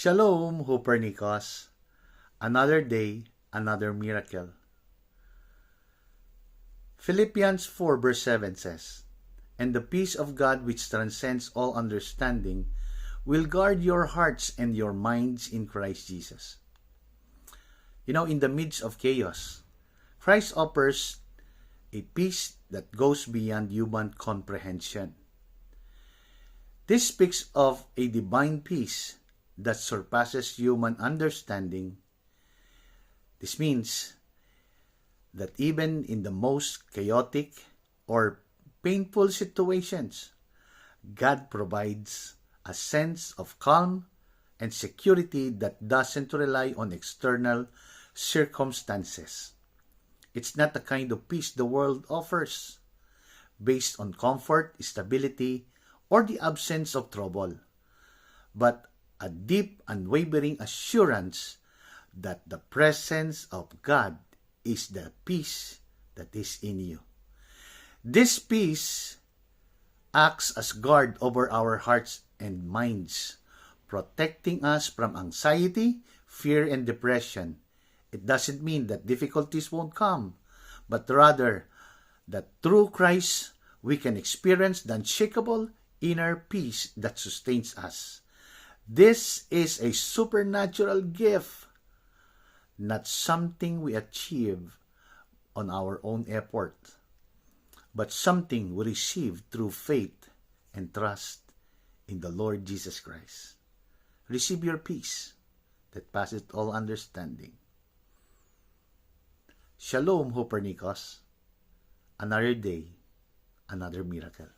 Shalom, Copernicus. Another day, another miracle. Philippians 4 verse 7 says, "And the peace of God which transcends all understanding will guard your hearts and your minds in Christ Jesus." In the midst of chaos, Christ offers a peace that goes beyond human comprehension. This speaks of a divine peace that surpasses human understanding. This means that even in the most chaotic or painful situations, God provides a sense of calm and security that doesn't rely on external circumstances. It's not the kind of peace the world offers, based on comfort, stability, or the absence of trouble, but a deep, unwavering assurance that the presence of God is the peace that is in you. This peace acts as guard over our hearts and minds, protecting us from anxiety, fear, and depression. It doesn't mean that difficulties won't come, but rather that through Christ we can experience the unshakable inner peace that sustains us. This is a supernatural gift, not something we achieve on our own effort, but something we receive through faith and trust in the Lord Jesus Christ. Receive your peace that passeth all understanding. Shalom, Copernicus. Another day, another miracle.